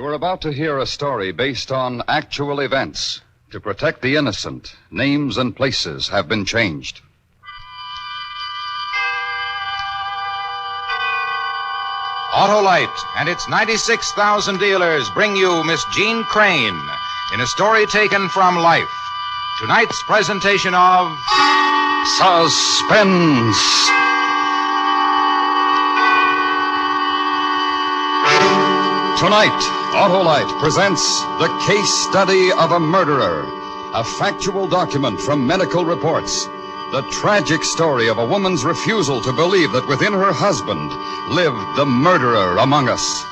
You're about to hear a story based on actual events. To protect the innocent, names and places have been changed. Autolite and its 96,000 dealers bring you Miss Jean Crane in a story taken from life. Tonight's presentation of Suspense. Tonight, Autolite presents The Case Study of a Murderer, a factual document from medical reports. The tragic story of a woman's refusal to believe that within her husband lived the murderer among us.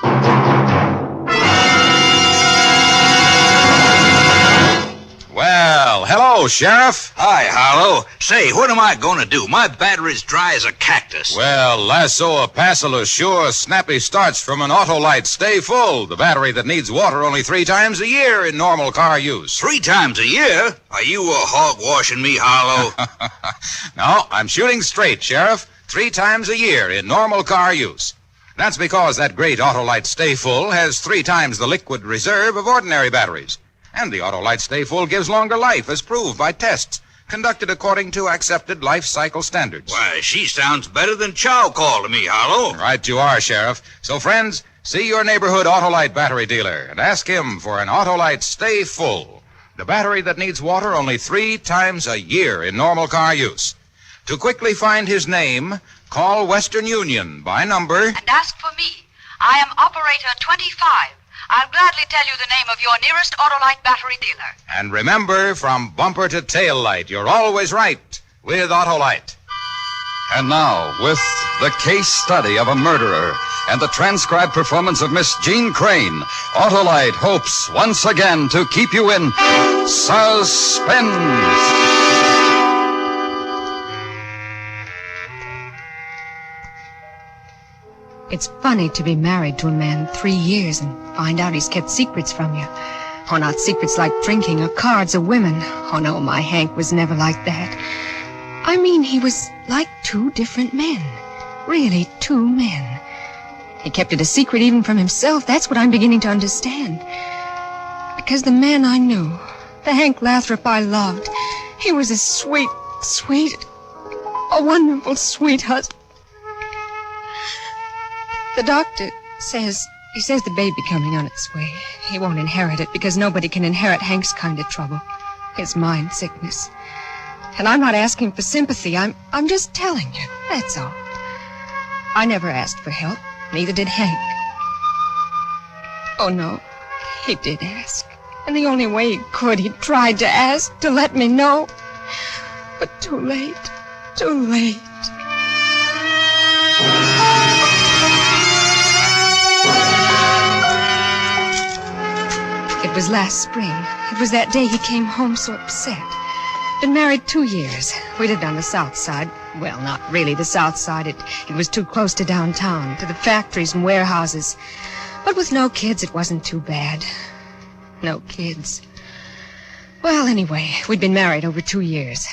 Well, hello, Sheriff. Hi, Harlow. Say, what am I going to do? My battery's dry as a cactus. Well, lasso a passel of sure snappy starts from an Autolite Stay Full, the battery that needs water only 3 times a year in normal car use. 3 times a year? Are you hog-washing me, Harlow? No, I'm shooting straight, Sheriff. 3 times a year in normal car use. That's because that great Autolite Stay Full has 3 times the liquid reserve of ordinary batteries. And the Autolite Stay Full gives longer life, as proved by tests conducted according to accepted life cycle standards. Why, she sounds better than Chow Call to me, Harlow. Right you are, Sheriff. So, friends, see your neighborhood Autolite battery dealer and ask him for an Autolite Stay Full, the battery that needs water only 3 times a year in normal car use. To quickly find his name, call Western Union by number... And ask for me. I am operator 25. I'll gladly tell you the name of your nearest Autolite battery dealer. And remember, from bumper to tail light, you're always right with Autolite. And now, with The Case Study of a Murderer and the transcribed performance of Miss Jean Crane, Autolite hopes once again to keep you in suspense. It's funny to be married to a man 3 years and find out he's kept secrets from you. Oh, not secrets like drinking or cards or women. Oh, no, my Hank was never like that. I mean, he was like 2 different men. Really, 2 men. He kept it a secret even from himself. That's what I'm beginning to understand. Because the man I knew, the Hank Lathrop I loved, he was a sweet, a wonderful, sweet husband. The doctor says the baby coming on its way. He won't inherit it because nobody can inherit Hank's kind of trouble. His mind sickness. And I'm not asking for sympathy. I'm just telling you. That's all. I never asked for help. Neither did Hank. Oh, no. He did ask. And the only way he could, he tried to ask, to let me know. But too late. Too late. It was last spring. It was that day he came home so upset. Been married 2 years. We lived on the south side. Well, not really the south side. It was too close to downtown, to the factories and warehouses. But with no kids, it wasn't too bad. No kids. Well, anyway, we'd been married over 2 years.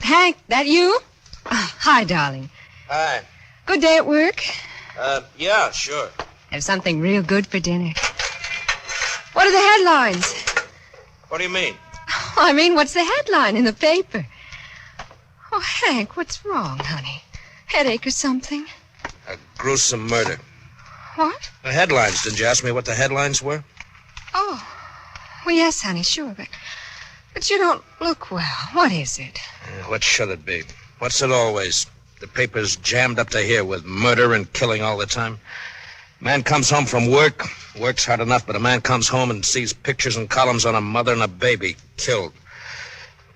Hank, that you? Oh, hi, darling. Hi. Good day at work? Yeah, sure. Have something real good for dinner. What are the headlines? What do you mean? I mean, what's the headline in the paper? Oh, Hank, what's wrong, honey? Headache or something? A gruesome murder. What? The headlines. Didn't you ask me what the headlines were? Oh, well, yes, honey, sure, but you don't look well. What is it? What should it be? What's it always? The paper's jammed up to here with murder and killing all the time. Man comes home from work, works hard enough, but a man comes home and sees pictures and columns on a mother and a baby killed.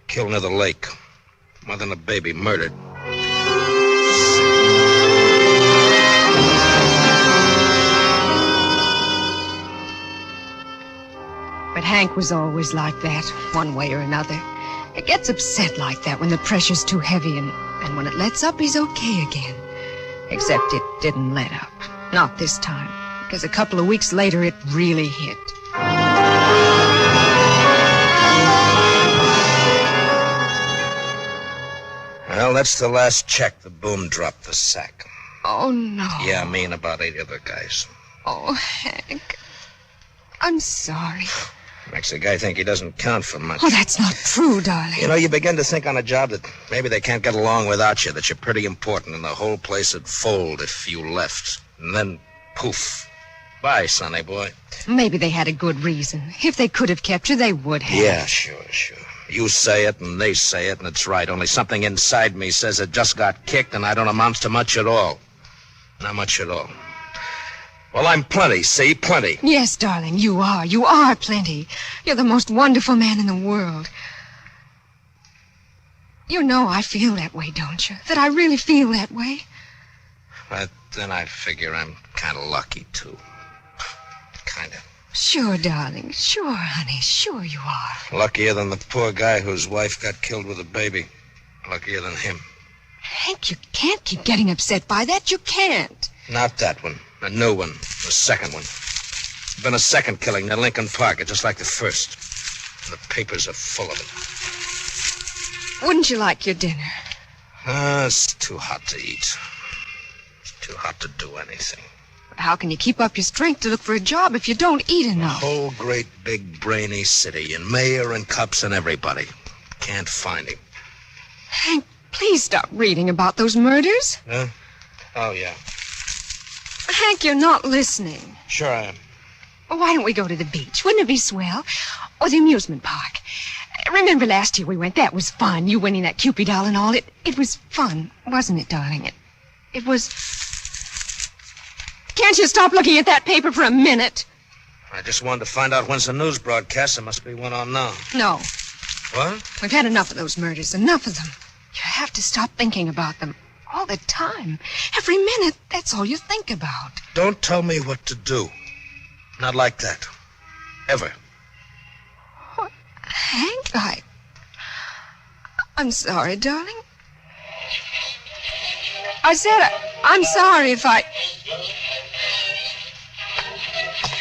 Killed near the lake. Mother and a baby murdered. But Hank was always like that, one way or another. It gets upset like that when the pressure's too heavy, and when it lets up, he's okay again. Except it didn't let up. Not this time, because a couple of weeks later, it really hit. Well, that's the last check. The boom dropped the sack. Oh, no. Yeah, me and about 8 other guys. Oh, Hank. I'm sorry. Makes a guy think he doesn't count for much. Oh, that's not true, darling. You know, you begin to think on a job that maybe they can't get along without you, that you're pretty important, and the whole place would fold if you left. And then, poof. Bye, sonny boy. Maybe they had a good reason. If they could have kept you, they would have. Yeah, sure. You say it, and they say it, and it's right. Only something inside me says it just got kicked, and I don't amount to much at all. Not much at all. Well, I'm plenty, see? Plenty. Yes, darling, you are. You are plenty. You're the most wonderful man in the world. You know I feel that way, don't you? That I really feel that way. But then I figure I'm kind of lucky, too. Kind of. Sure, darling. Sure, honey. Sure you are. Luckier than the poor guy whose wife got killed with a baby. Luckier than him. Hank, you can't keep getting upset by that. You can't. Not that one. A new one. The second one. There's been a second killing near Lincoln Park, just like the first. And the papers are full of it. Wouldn't you like your dinner? It's too hot to eat. It's too hot to do anything. How can you keep up your strength to look for a job if you don't eat The enough? whole great big brainy city, and mayor and cops and everybody. Can't find him. Hank, please stop reading about those murders. Huh? Oh, yeah. Hank, you're not listening. Sure I am. Well, why don't we go to the beach? Wouldn't it be swell? Or the amusement park? Remember last year we went? That was fun. You winning that Cupid doll and all. It was fun, wasn't it, darling? It was... Can't you stop looking at that paper for a minute? I just wanted to find out when's the news broadcast. There must be one on now. No. What? We've had enough of those murders. Enough of them. You have to stop thinking about them. All the time. Every minute. That's all you think about. Don't tell me what to do. Not like that. Ever. What? Hank, I'm sorry, darling. I said I'm sorry if I...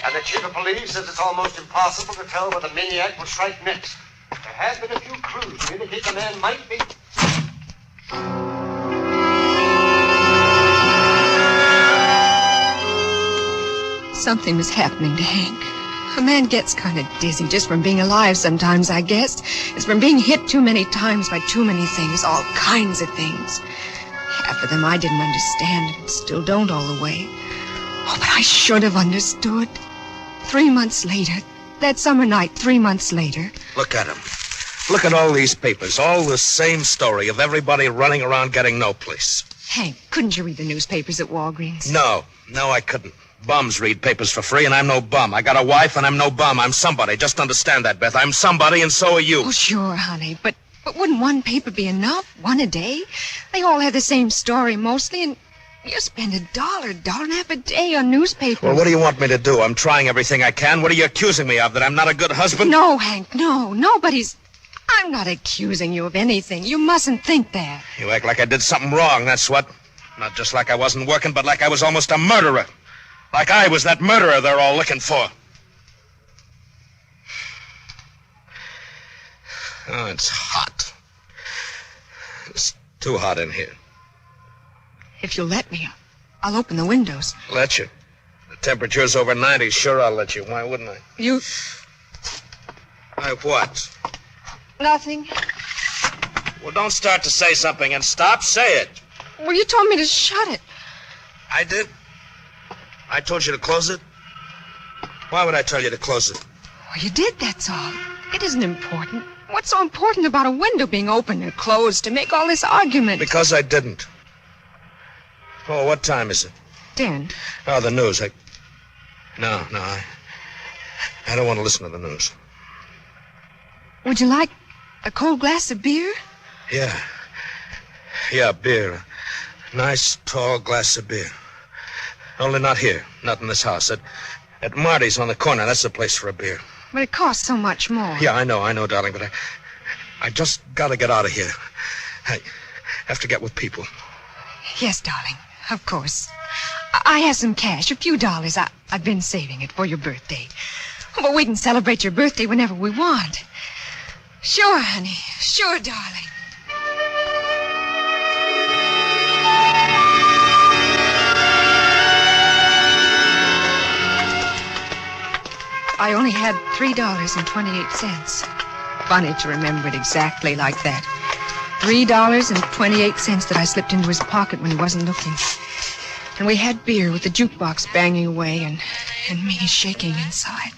And the chief of police says it's almost impossible to tell where the maniac will strike next. There have been a few clues to indicate the man might be... Something was happening to Hank. A man gets kind of dizzy just from being alive sometimes, I guess. It's from being hit too many times by too many things, all kinds of things. Half of them I didn't understand and still don't all the way. Oh, but I should have understood. 3 months later, that summer night, 3 months later. Look at him. Look at all these papers. All the same story of everybody running around getting no place. Hank, couldn't you read the newspapers at Walgreens? No, I couldn't. Bums read papers for free, and I'm no bum. I got a wife, and I'm no bum. I'm somebody. Just understand that, Beth. I'm somebody, and so are you. Oh, sure, honey, but wouldn't one paper be enough? One a day? They all have the same story mostly, and you spend $1, $1.50 a day on newspapers. Well, what do you want me to do? I'm trying everything I can. What are you accusing me of? That I'm not a good husband? No, Hank, no. Nobody's... I'm not accusing you of anything. You mustn't think that. You act like I did something wrong, that's what. Not just like I wasn't working, but like I was almost a murderer. Like I was that murderer they're all looking for. Oh, it's hot. It's too hot in here. If you'll let me, I'll open the windows. Let you. The temperature's over 90. Sure, I'll let you. Why wouldn't I? You... Why, what? Nothing. Well, don't start to say something and stop. Say it. Well, you told me to shut it. I did? I told you to close it? Why would I tell you to close it? Well, you did, that's all. It isn't important. What's so important about a window being open and closed to make all this argument? Because I didn't. Oh, what time is it? 10. Oh, the news. No, I don't want to listen to the news. Would you like a cold glass of beer? Yeah, beer. A nice, tall glass of beer. Only not here. Not in this house. At Marty's on the corner. That's the place for a beer. But it costs so much more. Yeah, I know, darling, but I just gotta get out of here. I have to get with people. Yes, darling, of course. I have some cash, a few dollars. I've been saving it for your birthday. But we can celebrate your birthday whenever we want. Sure, honey. Sure, darling. I only had $3.28. Funny to remember it exactly like that. $3.28 that I slipped into his pocket when he wasn't looking. And we had beer with the jukebox banging away and me shaking inside.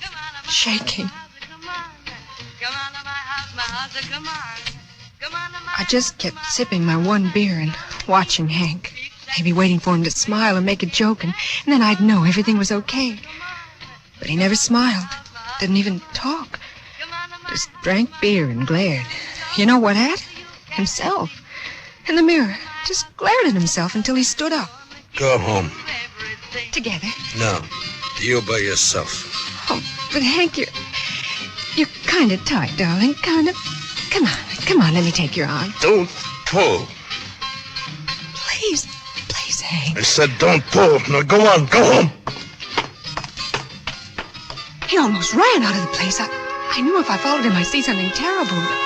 Shaking. I just kept sipping my one beer and watching Hank. Maybe waiting for him to smile or make a joke, and then I'd know everything was okay. But he never smiled. Didn't even talk. Just drank beer and glared. You know what at? Himself. In the mirror. Just glared at himself until he stood up. Go home. Together. No. You by yourself. Oh, but Hank, you're kind of tight, darling. Kind of. Come on, let me take your arm. Don't pull. Please, Hank. I said don't pull. Now go on, go home. He almost ran out of the place. I knew if I followed him, I'd see something terrible. But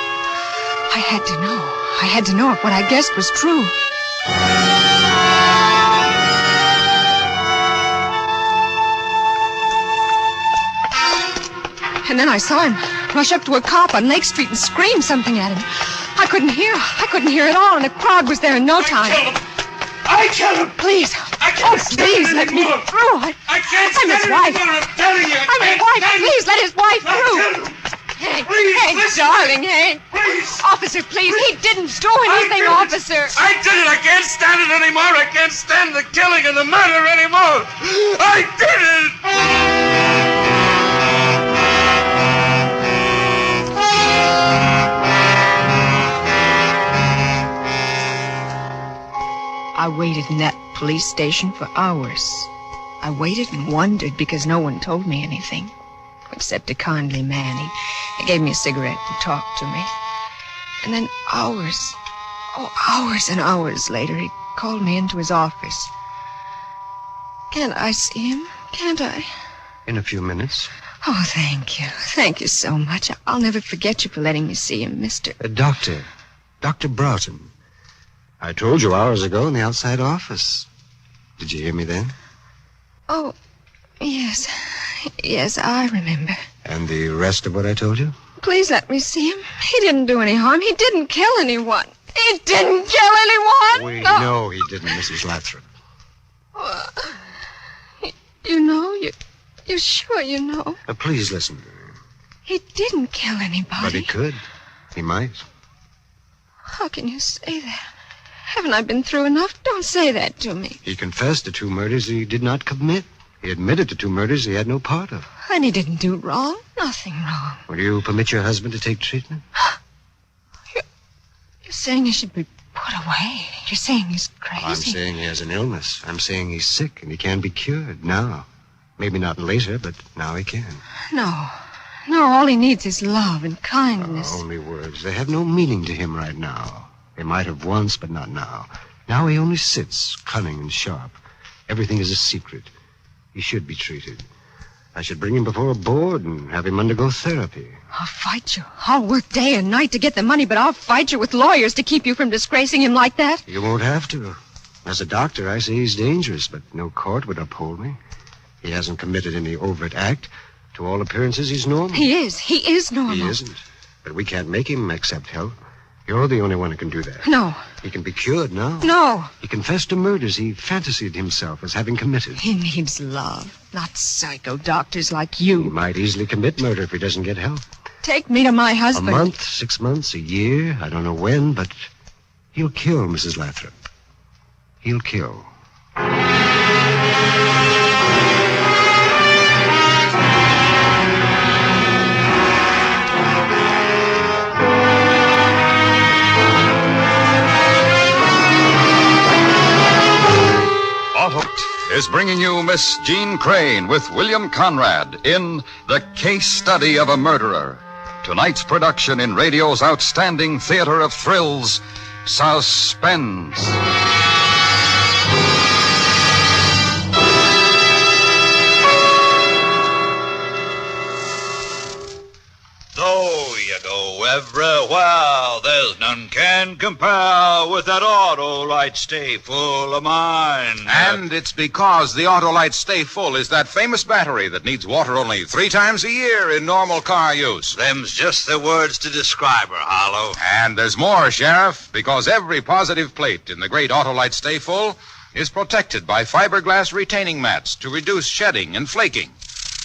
I had to know. I had to know if what I guessed was true. And then I saw him rush up to a cop on Lake Street and scream something at him. I couldn't hear at all, and the crowd was there in no time. I killed him! Please. Please, let me through. I can't I'm his wife. I'm telling you. I'm his wife. Please, let his wife through. Hank, Please, Hank, listen. darling, Hank. Please. Officer, please. He didn't do anything, officer. I did it. I can't stand it anymore. I can't stand the killing and the murder anymore. I did it! I waited in that police station for hours. I waited and wondered because no one told me anything. Except a kindly man. He gave me a cigarette and talked to me. And then hours and hours later, he called me into his office. Can't I see him? Can't I? In a few minutes. Oh, thank you. Thank you so much. I'll never forget you for letting me see him, Mr. Dr. Broughton. I told you hours ago in the outside office. Did you hear me then? Oh, yes. Yes, I remember. And the rest of what I told you? Please let me see him. He didn't do any harm. He didn't kill anyone. He didn't kill anyone. We No. know he didn't, Mrs. Lathrop. You know? You're sure you know? Please listen. He didn't kill anybody. But he could. He might. How can you say that? Haven't I been through enough? Don't say that to me. He confessed to 2 murders he did not commit. He admitted to 2 murders he had no part of. And he didn't do wrong. Nothing wrong. Will you permit your husband to take treatment? You're saying he should be put away. You're saying he's crazy. I'm saying he has an illness. I'm saying he's sick and he can be cured now. Maybe not later, but now he can. No, all he needs is love and kindness. Only words. They have no meaning to him right now. They might have once, but not now. Now he only sits, cunning and sharp. Everything is a secret. He should be treated. I should bring him before a board and have him undergo therapy. I'll fight you. I'll work day and night to get the money, but I'll fight you with lawyers to keep you from disgracing him like that. You won't have to. As a doctor, I say he's dangerous, but no court would uphold me. He hasn't committed any overt act. To all appearances, he's normal. He is normal. He isn't. But we can't make him accept help. You're the only one who can do that. No. He can be cured now. No. He confessed to murders he fantasied himself as having committed. He needs love, not psycho doctors like you. He might easily commit murder if he doesn't get help. Take me to my husband. A month, 6 months, a year, I don't know when, but he'll kill Mrs. Lathrop. He'll kill. Hooked is bringing you Miss Jean Crane with William Conrad in The Case Study of a Murderer. Tonight's production in radio's outstanding theater of thrills, Suspense. Though you you go everywhere. There's none can compare with that Autolite Stay Full of mine. And it's because the Autolite Stay Full is that famous battery that needs water only 3 times a year in normal car use. Them's just the words to describe her, Harlow. And there's more, Sheriff, because every positive plate in the great Autolite Stay Full is protected by fiberglass retaining mats to reduce shedding and flaking.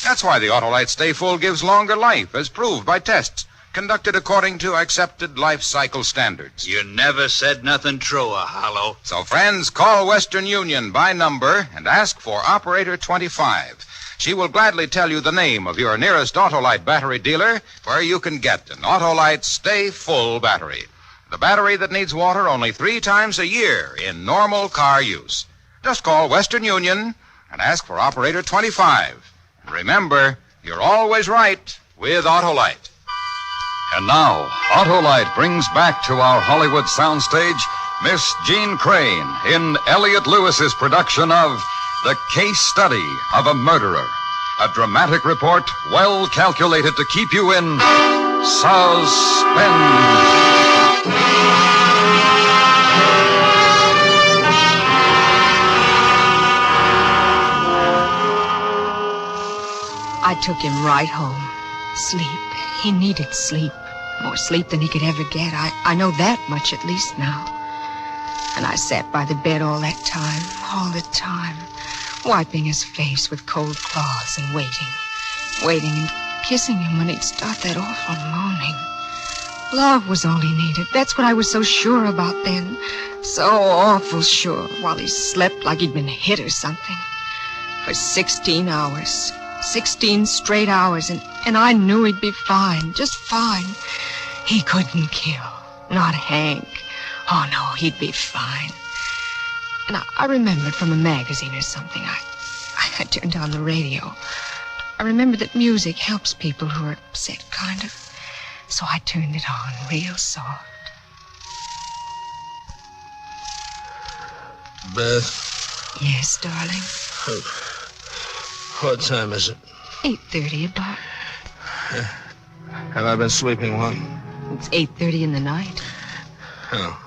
That's why the Autolite Stay Full gives longer life, as proved by tests conducted according to accepted life cycle standards. You never said nothing truer, Harlow. So, friends, call Western Union by number and ask for Operator 25. She will gladly tell you the name of your nearest Autolite battery dealer where you can get an Autolite Stay Full battery. The battery that needs water only 3 times a year in normal car use. Just call Western Union and ask for Operator 25. And remember, you're always right with Autolite. And now, Autolite brings back to our Hollywood soundstage Miss Jean Crane in Elliot Lewis's production of The Case Study of a Murderer. A dramatic report well calculated to keep you in suspense. I took him right home. Sleep. He needed sleep. More sleep than he could ever get. I know that much at least now. And I sat by the bed all that time, all the time, wiping his face with cold cloths and waiting and kissing him when he'd start that awful moaning. Love was all he needed. That's what I was so sure about then. So awful sure, while he slept like he'd been hit or something. For 16 hours. 16 straight hours, and I knew he'd be fine, just fine. He couldn't kill, not Hank. Oh, no, he'd be fine. And I remembered from a magazine or something. I turned on the radio. I remembered that music helps people who are upset, kind of. So I turned it on real soft. Beth? Yes, darling? What time is it? 8:30 about. Have I been sleeping long? It's 8:30 in the night. Oh.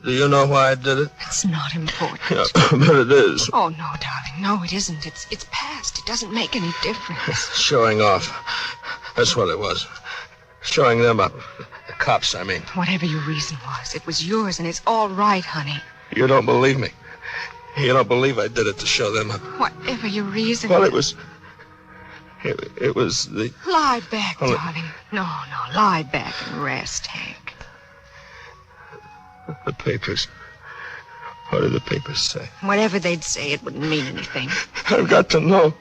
Do you know why I did it? It's not important. Yeah, but it is. Oh, no, darling. No, it isn't. It's past. It doesn't make any difference. Showing off. That's what it was. Showing them up. The cops, I mean. Whatever your reason was, it was yours, and it's all right, honey. You don't believe me. You don't believe I did it to show them up. Whatever your reason. Well, it was the... Lie back, darling. No, lie back and rest, Hank. The papers. What did the papers say? Whatever they'd say, it wouldn't mean anything. I've got to know.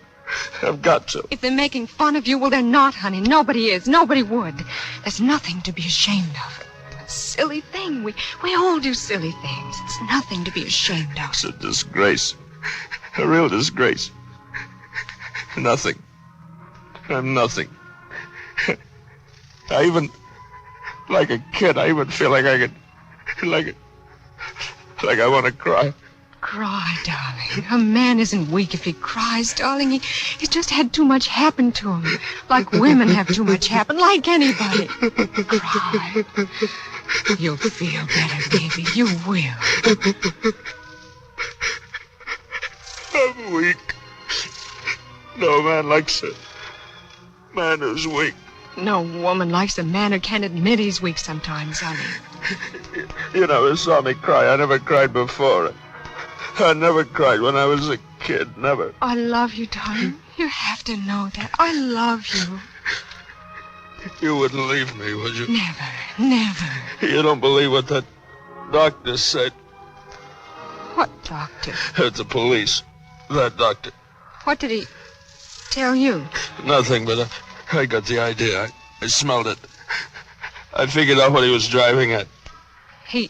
I've got to. If they're making fun of you, well, they're not, honey. Nobody is. Nobody would. There's nothing to be ashamed of. A silly thing. We all do silly things. It's nothing to be ashamed of. It's a disgrace. A real disgrace. Nothing. I'm nothing. I even, like a kid, I even feel like I could, like I want to cry. Cry, darling. A man isn't weak if he cries, darling. He's just had too much happen to him. Like women have too much happen, like anybody. Cry. You'll feel better, baby. You will. I'm weak. No man likes a man who's weak. No woman likes a man who can't admit he's weak sometimes, honey. You never saw me cry. I never cried before. I never cried when I was a kid. Never. I love you, darling. You have to know that. I love you. You wouldn't leave me, would you? Never. You don't believe what that doctor said? What doctor? The police. That doctor. What did he tell you? Nothing, but I got the idea. I smelled it. I figured out what he was driving at. He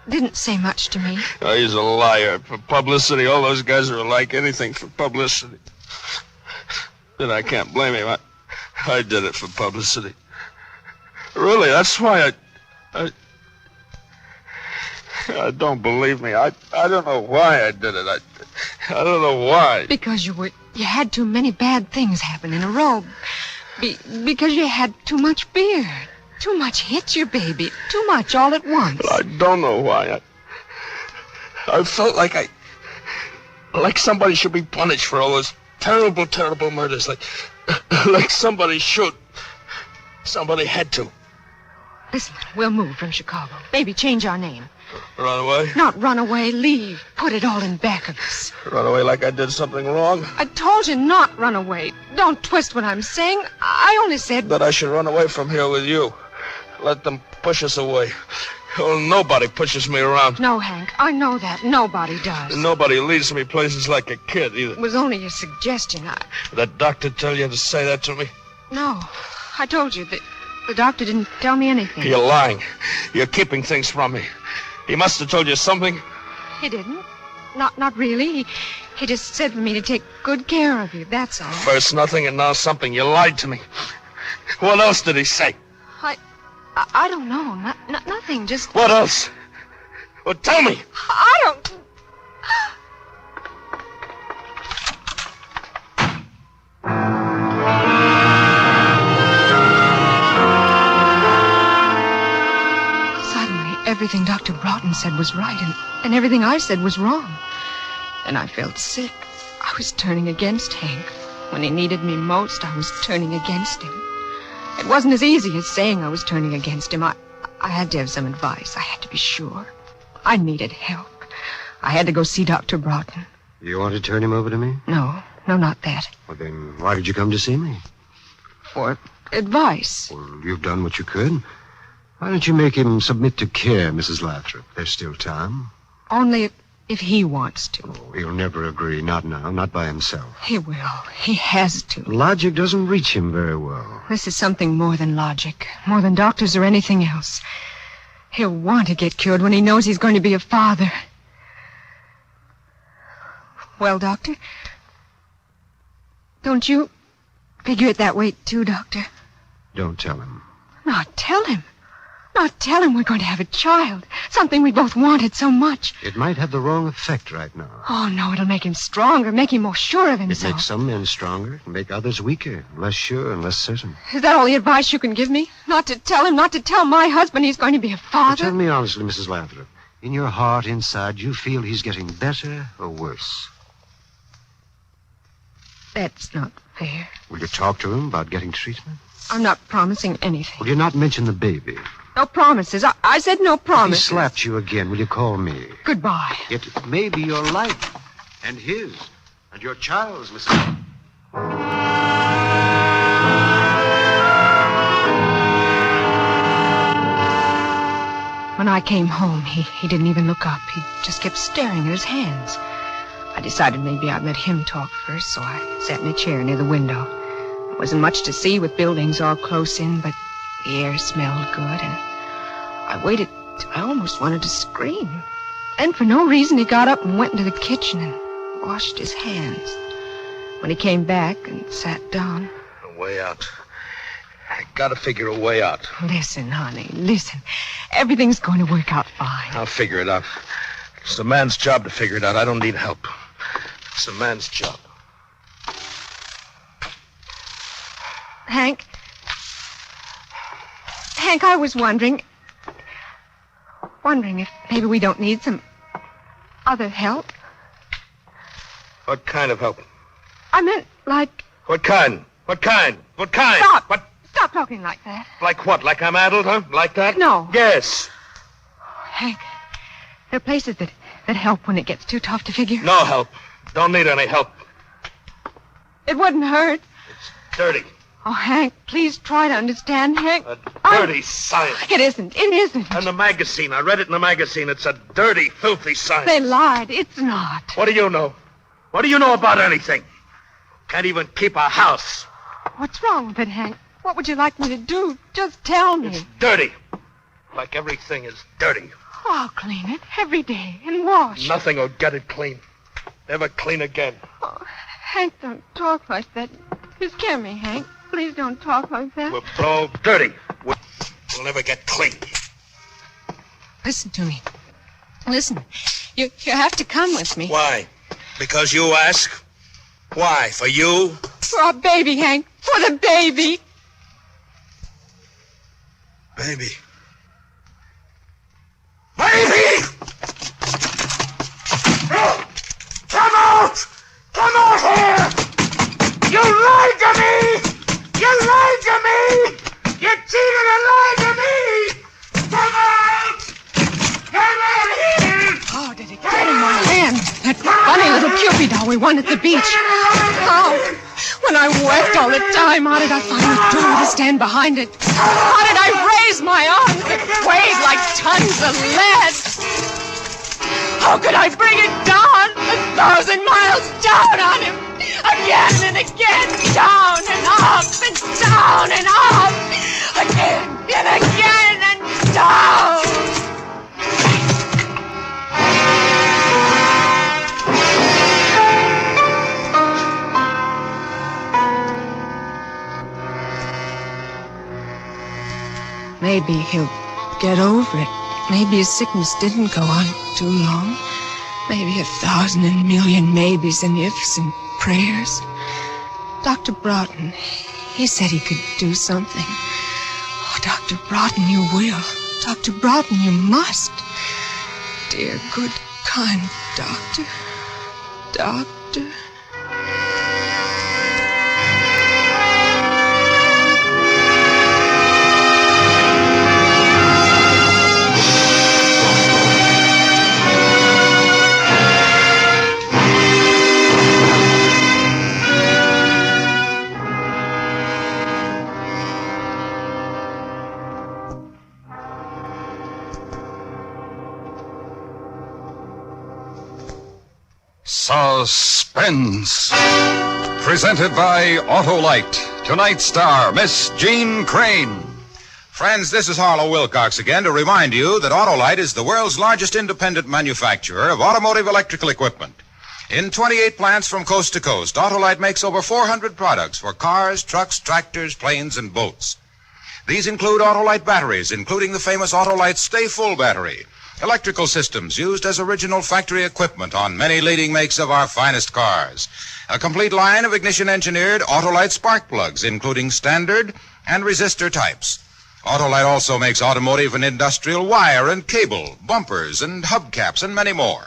didn't say much to me. Oh, he's a liar. For publicity, all those guys are alike. Anything for publicity. Then I can't blame him. I did it for publicity. Really, that's why I don't believe me. I don't know why I did it. I don't know why. Because you had too many bad things happen in a row. Because you had too much beer. Too much hit your baby. Too much all at once. But I don't know why. I felt like somebody should be punished for all those terrible, terrible murders. Like somebody should. Somebody had to. Listen, we'll move from Chicago. Maybe change our name. Run away? Not run away, leave. Put it all in back of us. Run away like I did something wrong? I told you not run away. Don't twist what I'm saying. I only said... That I should run away from here with you. Let them push us away. Oh, nobody pushes me around. No, Hank, I know that. Nobody does. And nobody leads me places like a kid, either. It was only a suggestion. Did that doctor tell you to say that to me? No. I told you that the doctor didn't tell me anything. You're lying. You're keeping things from me. He must have told you something. He didn't. Not really. He just said for me to take good care of you, that's all. First nothing and now something. You lied to me. What else did he say? I don't know. Nothing, just... What else? Well, tell me. I don't... Suddenly, everything Dr. Broughton said was right, and everything I said was wrong. And I felt sick. I was turning against Hank. When he needed me most, I was turning against him. It wasn't as easy as saying I was turning against him. I had to have some advice. I had to be sure. I needed help. I had to go see Dr. Broughton. You want to turn him over to me? No, not that. Well, then why did you come to see me? For advice. Well, you've done what you could. Why don't you make him submit to care, Mrs. Lathrop? There's still time. Only if he wants to. Oh, he'll never agree. Not now. Not by himself. He will. He has to. Logic doesn't reach him very well. This is something more than logic. More than doctors or anything else. He'll want to get cured when he knows he's going to be a father. Well, Doctor? Don't you figure it that way, too, Doctor? Don't tell him. Not tell him. Not tell him we're going to have a child. Something we both wanted so much. It might have the wrong effect right now. Oh, no, it'll make him stronger, make him more sure of It himself. makes some men stronger, and make others weaker, less sure and less certain. Is that all the advice you can give me? Not to tell him, not to tell my husband he's going to be a Now, father? tell me honestly, Mrs. Lathrop. In your heart, inside, you feel he's getting better or worse? That's not fair. Will you talk to him about getting treatment? I'm not promising anything. Will you not mention the baby? No promises. I said no If he promises. slapped you again, will you call me? Goodbye. It may be your life, and his, and your child's, Mrs. When I came home, he didn't even look up. He just kept staring at his hands. I decided maybe I'd let him talk first, so I sat in a chair near the window. There wasn't much to see with buildings all close in, but the air smelled good, and I waited till I almost wanted to scream. Then, for no reason, he got up and went into the kitchen and washed his hands. When he came back and sat down... A way out. I gotta figure a way out. Listen, honey, listen. Everything's going to work out fine. I'll figure it out. It's the man's job to figure it out. I don't need help. It's the man's job. Hank, I was wondering if maybe we don't need some other help. What kind of help? I meant like... What kind? What kind? What kind? Stop! What? Stop talking like that. Like what? Like I'm addled, huh? Like that? No. Yes. Hank, there are places that help when it gets too tough to figure. No help. Don't need any help. It wouldn't hurt. It's dirty. Oh, Hank, please try to understand, Hank. A dirty science. It isn't. It isn't. In the magazine. I read it in the magazine. It's a dirty, filthy science. They lied. It's not. What do you know? What do you know about anything? Can't even keep a house. What's wrong with it, Hank? What would you like me to do? Just tell me. It's dirty. Like everything is dirty. Oh, I'll clean it every day and wash. Nothing will get it clean. Never clean again. Oh, Hank, don't talk like that. You scare me, Hank. Please don't talk like that. We're all dirty. We'll never get clean. Listen to me. Listen. You have to come with me. Why? Because you ask? Why? For you? For our baby, Hank. For the baby. Baby. Baby! Come out! Come out here! You lied to me! You lied to me! You cheated and lied to me! Come out! Come out here! How did it get in my hand? That funny little Cupid doll we won at the beach. How? When I wept all the time, how did I find the door to stand behind it? How did I raise my arms that weighed like tons of lead? How could I bring it down 1,000 miles down on him? Again and again, down and up and down and up. Again and again and down. Maybe he'll get over it. Maybe his sickness didn't go on too long. Maybe 1,000 and million maybes and ifs and prayers. Dr. Broughton, he said he could do something. Oh, Dr. Broughton, you will. Dr. Broughton, you must. Dear, good, kind doctor. Doctor. Suspense. Presented by Autolite. Tonight's star, Miss Jean Crane. Friends, this is Harlow Wilcox again to remind you that Autolite is the world's largest independent manufacturer of automotive electrical equipment. In 28 plants from coast to coast, Autolite makes over 400 products for cars, trucks, tractors, planes, and boats. These include Autolite batteries, including the famous Autolite Stay Full battery, electrical systems used as original factory equipment on many leading makes of our finest cars, a complete line of ignition-engineered Autolite spark plugs, including standard and resistor types. Autolite also makes automotive and industrial wire and cable, bumpers and hubcaps, and many more.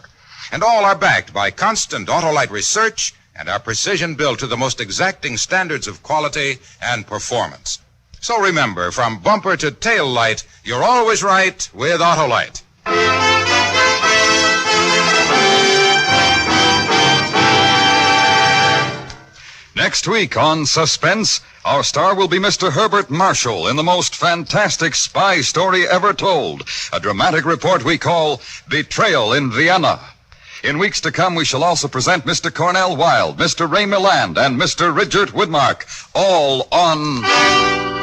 And all are backed by constant Autolite research and are precision-built to the most exacting standards of quality and performance. So remember, from bumper to tail light, you're always right with Autolite. Next week on Suspense, our star will be Mr. Herbert Marshall in the most fantastic spy story ever told, a dramatic report we call Betrayal in Vienna. In weeks to come, we shall also present Mr. Cornell Wilde, Mr. Ray Milland, and Mr. Richard Widmark, all on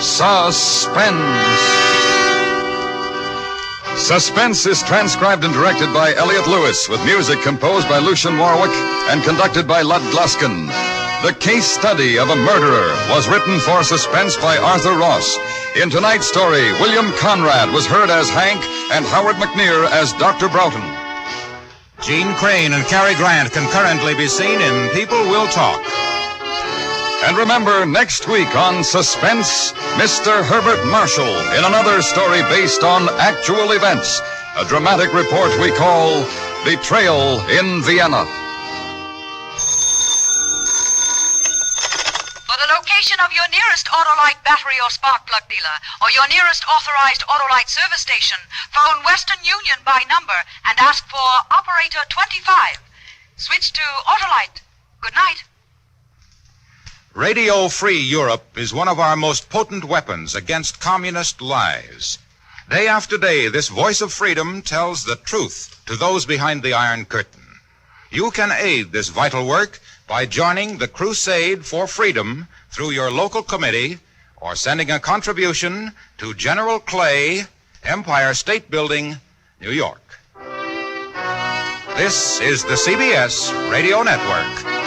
Suspense. Suspense is transcribed and directed by Elliot Lewis, with music composed by Lucian Warwick and conducted by Lud Gluskin. The Case Study of a Murderer was written for Suspense by Arthur Ross. In tonight's story, William Conrad was heard as Hank and Howard McNear as Dr. Broughton. Jean Crane and Cary Grant can currently be seen in People Will Talk. And remember, next week on Suspense, Mr. Herbert Marshall in another story based on actual events, a dramatic report we call Betrayal in Vienna. For the location of your nearest Autolite battery or spark plug dealer, or your nearest authorized Autolite service station, phone Western Union by number and ask for Operator 25. Switch to Autolite. Good night. Radio Free Europe is one of our most potent weapons against communist lies. Day after day, this voice of freedom tells the truth to those behind the Iron Curtain. You can aid this vital work by joining the crusade for freedom through your local committee or sending a contribution to General Clay, Empire State Building, New York. This is the CBS Radio Network.